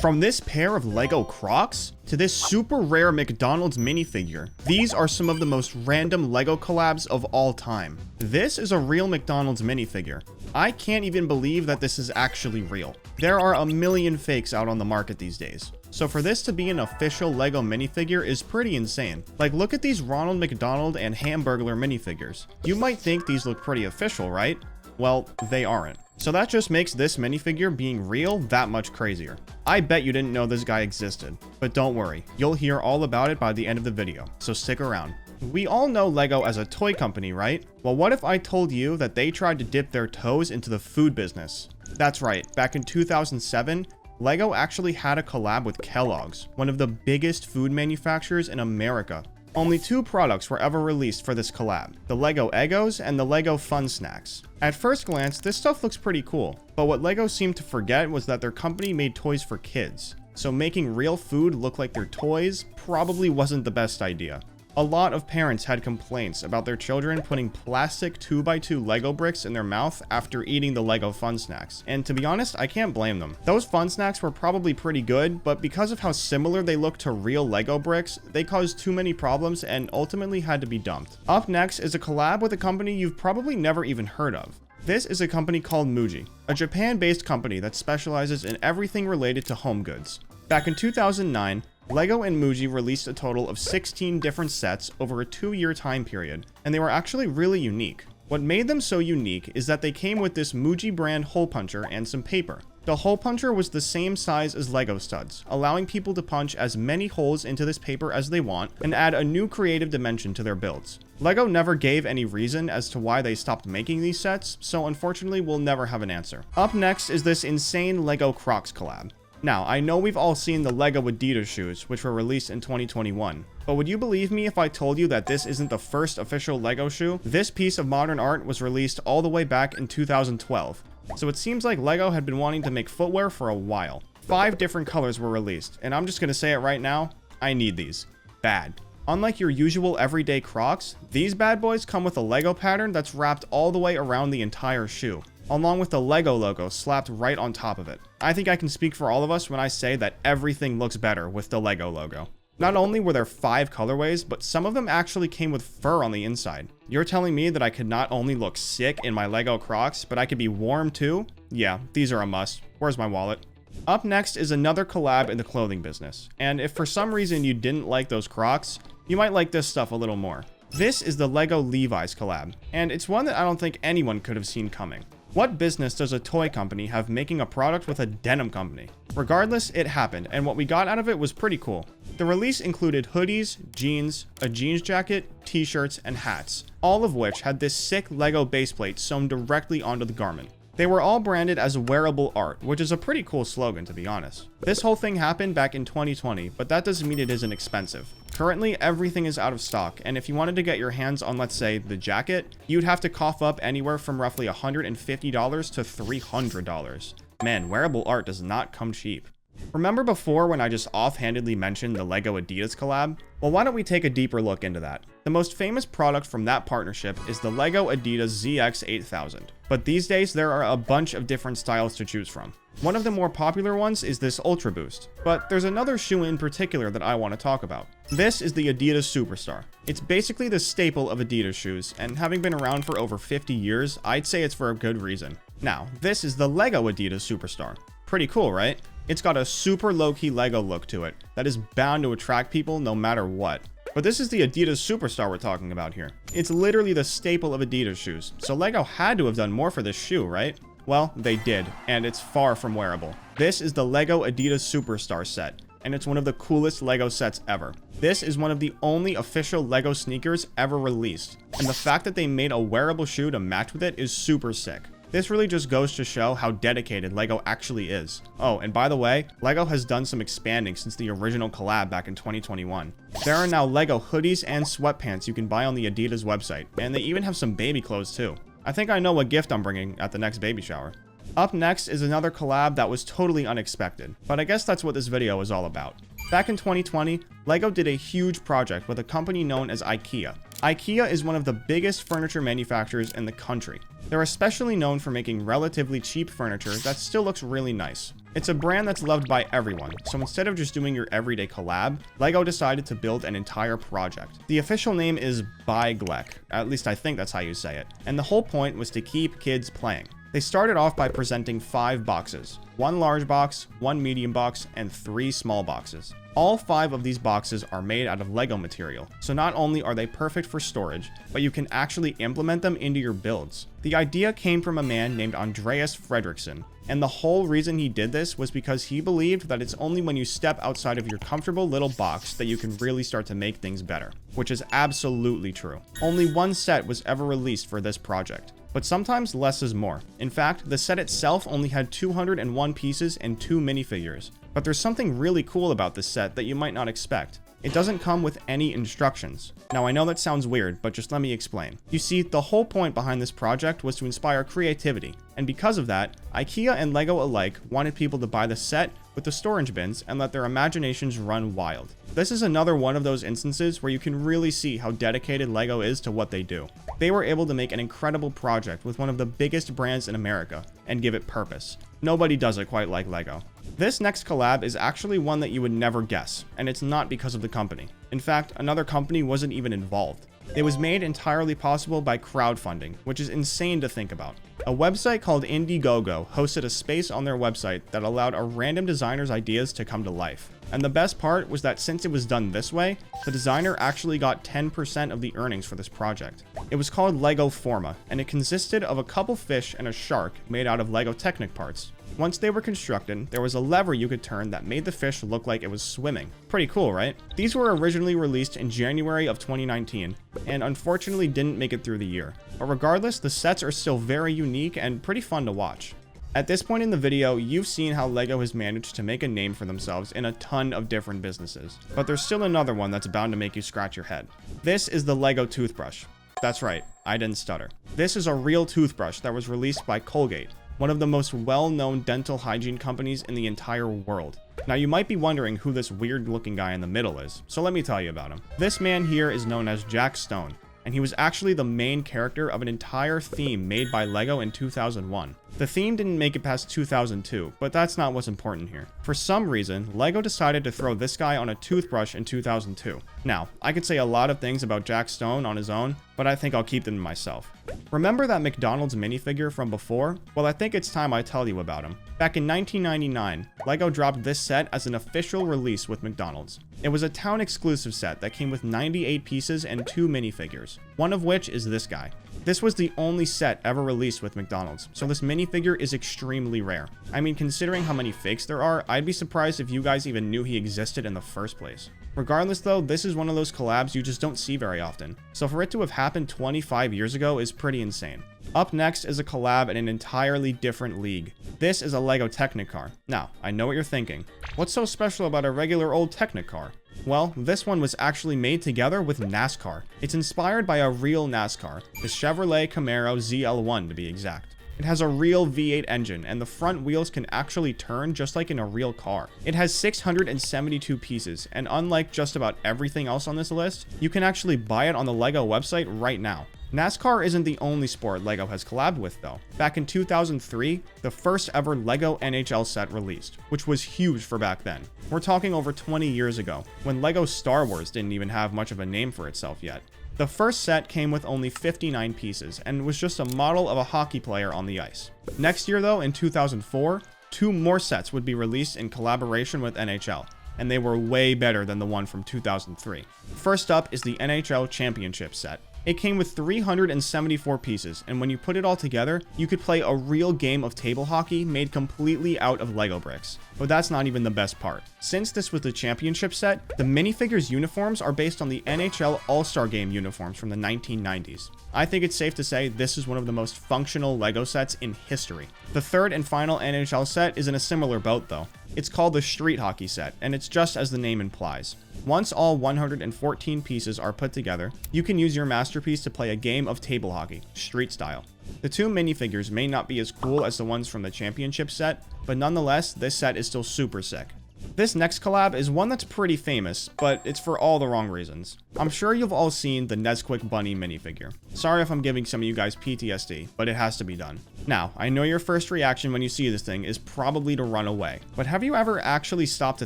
From this pair of Lego Crocs to this super rare McDonald's minifigure, these are some of the most random Lego collabs of all time. This is a real McDonald's minifigure. I can't even believe that this is actually real. There are a million fakes out on the market these days. So for this to be an official Lego minifigure is pretty insane. Like, look at these Ronald McDonald and Hamburglar minifigures. You might think these look pretty official, right? Well, they aren't. So that just makes this minifigure being real that much crazier. I bet you didn't know this guy existed, but don't worry, you'll hear all about it by the end of the video, so stick around. We all know Lego as a toy company, right? Well, what if I told you that they tried to dip their toes into the food business? That's right, back in 2007, Lego actually had a collab with Kellogg's, one of the biggest food manufacturers in America. Only two products were ever released for this collab, the Lego Eggos and the Lego Fun Snacks. At first glance, this stuff looks pretty cool, but what Lego seemed to forget was that their company made toys for kids, so making real food look like their toys probably wasn't the best idea. A lot of parents had complaints about their children putting plastic 2x2 Lego bricks in their mouth after eating the Lego Fun Snacks, and to be honest, I can't blame them. Those Fun Snacks were probably pretty good, but because of how similar they look to real Lego bricks, they caused too many problems and ultimately had to be dumped. Up next is a collab with a company you've probably never even heard of. This is a company called Muji, a Japan-based company that specializes in everything related to home goods. Back in 2009, Lego and Muji released a total of 16 different sets over a 2-year time period, and they were actually really unique. What made them so unique is that they came with this Muji brand hole puncher and some paper. The hole puncher was the same size as Lego studs, allowing people to punch as many holes into this paper as they want and add a new creative dimension to their builds. Lego never gave any reason as to why they stopped making these sets, so unfortunately we'll never have an answer. Up next is this insane Lego Crocs collab. Now, I know we've all seen the Lego Adidas shoes, which were released in 2021, but would you believe me if I told you that this isn't the first official Lego shoe? This piece of modern art was released all the way back in 2012, so it seems like Lego had been wanting to make footwear for a while. 5 different colors were released, and I'm just gonna say it right now, I need these. Bad. Unlike your usual everyday Crocs, these bad boys come with a Lego pattern that's wrapped all the way around the entire shoe, along with the Lego logo slapped right on top of it. I think I can speak for all of us when I say that everything looks better with the Lego logo. Not only were there 5 colorways, but some of them actually came with fur on the inside. You're telling me that I could not only look sick in my Lego Crocs, but I could be warm too? Yeah, these are a must. Where's my wallet? Up next is another collab in the clothing business, and if for some reason you didn't like those Crocs, you might like this stuff a little more. This is the Lego Levi's collab, and it's one that I don't think anyone could have seen coming. What business does a toy company have making a product with a denim company? Regardless, it happened, and what we got out of it was pretty cool. The release included hoodies, jeans, a jeans jacket, t-shirts, and hats, all of which had this sick Lego base plate sewn directly onto the garment. They were all branded as wearable art, which is a pretty cool slogan, to be honest. This whole thing happened back in 2020, but that doesn't mean it isn't expensive. Currently, everything is out of stock, and if you wanted to get your hands on, let's say, the jacket, you'd have to cough up anywhere from roughly $150 to $300. Man, wearable art does not come cheap. Remember before when I just offhandedly mentioned the Lego Adidas collab? Well, why don't we take a deeper look into that? The most famous product from that partnership is the Lego Adidas ZX8000. But these days, there are a bunch of different styles to choose from. One of the more popular ones is this Ultra Boost, but there's another shoe in particular that I want to talk about. This is the Adidas Superstar. It's basically the staple of Adidas shoes, and having been around for over 50 years, I'd say it's for a good reason. Now, this is the Lego Adidas Superstar. Pretty cool, right? It's got a super low-key Lego look to it that is bound to attract people no matter what. But this is the Adidas Superstar we're talking about here. It's literally the staple of Adidas shoes, so Lego had to have done more for this shoe, right? Well, they did, and it's far from wearable. This is the Lego Adidas Superstar set, and it's one of the coolest Lego sets ever. This is one of the only official Lego sneakers ever released, and the fact that they made a wearable shoe to match with it is super sick. This really just goes to show how dedicated Lego actually is. Oh, and by the way, Lego has done some expanding since the original collab back in 2021. There are now Lego hoodies and sweatpants you can buy on the Adidas website, and they even have some baby clothes too. I think I know what gift I'm bringing at the next baby shower. Up next is another collab that was totally unexpected, but I guess that's what this video is all about. Back in 2020, Lego did a huge project with a company known as Ikea. Ikea is one of the biggest furniture manufacturers in the country. They're especially known for making relatively cheap furniture that still looks really nice. It's a brand that's loved by everyone, so instead of just doing your everyday collab, LEGO decided to build an entire project. The official name is Bygleck, at least I think that's how you say it, and the whole point was to keep kids playing. They started off by presenting 5 boxes, 1 large box, 1 medium box, and 3 small boxes. All 5 of these boxes are made out of LEGO material, so not only are they perfect for storage, but you can actually implement them into your builds. The idea came from a man named Andreas Fredriksson, and the whole reason he did this was because he believed that it's only when you step outside of your comfortable little box that you can really start to make things better, which is absolutely true. Only 1 set was ever released for this project. But sometimes less is more. In fact, the set itself only had 201 pieces and 2 minifigures. But there's something really cool about this set that you might not expect. It doesn't come with any instructions. Now I know that sounds weird, but just let me explain. You see, the whole point behind this project was to inspire creativity, and because of that, Ikea and LEGO alike wanted people to buy the set with the storage bins and let their imaginations run wild. This is another one of those instances where you can really see how dedicated LEGO is to what they do. They were able to make an incredible project with one of the biggest brands in America and give it purpose. Nobody does it quite like LEGO. This next collab is actually one that you would never guess, and it's not because of the company. In fact, another company wasn't even involved. It was made entirely possible by crowdfunding, which is insane to think about. A website called Indiegogo hosted a space on their website that allowed a random designer's ideas to come to life. And the best part was that since it was done this way, the designer actually got 10% of the earnings for this project. It was called LEGO Forma, and it consisted of a couple fish and a shark made out of LEGO Technic parts. Once they were constructed, there was a lever you could turn that made the fish look like it was swimming. Pretty cool, right? These were originally released in January of 2019, and unfortunately didn't make it through the year. But regardless, the sets are still very unique and pretty fun to watch. At this point in the video, you've seen how LEGO has managed to make a name for themselves in a ton of different businesses. But there's still another one that's bound to make you scratch your head. This is the LEGO toothbrush. That's right, I didn't stutter. This is a real toothbrush that was released by Colgate, one of the most well-known dental hygiene companies in the entire world. Now you might be wondering who this weird-looking guy in the middle is, so let me tell you about him. This man here is known as Jack Stone, and he was actually the main character of an entire theme made by LEGO in 2001. The theme didn't make it past 2002, but that's not what's important here. For some reason, LEGO decided to throw this guy on a toothbrush in 2002. Now, I could say a lot of things about Jack Stone on his own, but I think I'll keep them to myself. Remember that McDonald's minifigure from before? Well, I think it's time I tell you about him. Back in 1999, LEGO dropped this set as an official release with McDonald's. It was a town exclusive set that came with 98 pieces and 2 minifigures, one of which is this guy. This was the only set ever released with McDonald's, so this minifigure is extremely rare. I mean, considering how many fakes there are, I'd be surprised if you guys even knew he existed in the first place. Regardless though, this is one of those collabs you just don't see very often, so for it to have happened 25 years ago is pretty insane. Up next is a collab in an entirely different league. This is a LEGO Technic car. Now, I know what you're thinking. What's so special about a regular old Technic car? Well, this one was actually made together with NASCAR. It's inspired by a real NASCAR, the Chevrolet Camaro ZL1 to be exact. It has a real V8 engine, and the front wheels can actually turn just like in a real car. It has 672 pieces, and unlike just about everything else on this list, you can actually buy it on the LEGO website right now. NASCAR isn't the only sport LEGO has collabed with though. Back in 2003, the first ever LEGO NHL set released, which was huge for back then. We're talking over 20 years ago, when LEGO Star Wars didn't even have much of a name for itself yet. The first set came with only 59 pieces and was just a model of a hockey player on the ice. Next year though, in 2004, 2 more sets would be released in collaboration with NHL, and they were way better than the one from 2003. First up is the NHL Championship set. It came with 374 pieces, and when you put it all together, you could play a real game of table hockey made completely out of LEGO bricks. But that's not even the best part. Since this was the championship set, the minifigures uniforms are based on the NHL All-Star Game uniforms from the 1990s. I think it's safe to say this is one of the most functional LEGO sets in history. The third and final NHL set is in a similar boat though. It's called the Street Hockey set, and it's just as the name implies. Once all 114 pieces are put together, you can use your masterpiece to play a game of table hockey, street style. The 2 minifigures may not be as cool as the ones from the championship set, but nonetheless, this set is still super sick. This next collab is one that's pretty famous, but it's for all the wrong reasons. I'm sure you've all seen the NESquick bunny minifigure. Sorry if I'm giving some of you guys PTSD, but it has to be done. Now, I know your first reaction when you see this thing is probably to run away, but have you ever actually stopped to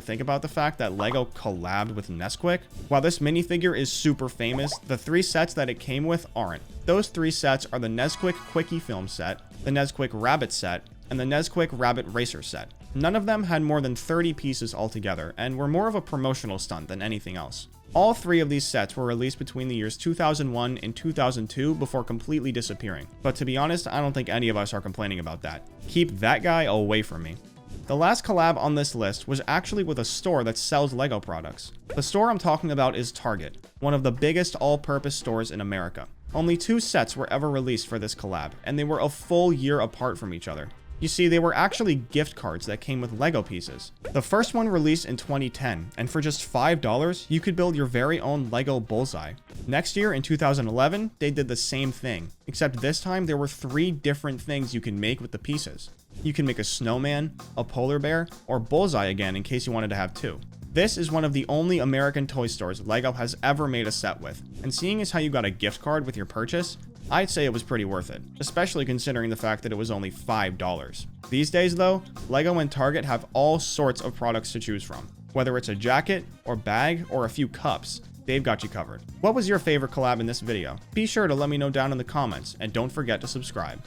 think about the fact that LEGO collabed with NESquick? While this minifigure is super famous, the 3 sets that it came with aren't. Those 3 sets are the NESquick Quickie Film set, the NESquick Rabbit set, and the NESquick Rabbit Racer set. None of them had more than 30 pieces altogether, and were more of a promotional stunt than anything else. All 3 of these sets were released between the years 2001 and 2002 before completely disappearing. But to be honest, I don't think any of us are complaining about that. Keep that guy away from me. The last collab on this list was actually with a store that sells LEGO products. The store I'm talking about is Target, one of the biggest all-purpose stores in America. Only 2 sets were ever released for this collab, and they were a full year apart from each other. You see, they were actually gift cards that came with LEGO pieces. The first one released in 2010, and for just $5, you could build your very own LEGO Bullseye. Next year, in 2011, they did the same thing, except this time there were 3 different things you can make with the pieces. You can make a snowman, a polar bear, or Bullseye again in case you wanted to have 2. This is one of the only American toy stores LEGO has ever made a set with, and seeing as how you got a gift card with your purchase, I'd say it was pretty worth it, especially considering the fact that it was only $5. These days though, LEGO and Target have all sorts of products to choose from. Whether it's a jacket, or bag, or a few cups, they've got you covered. What was your favorite collab in this video? Be sure to let me know down in the comments, and don't forget to subscribe.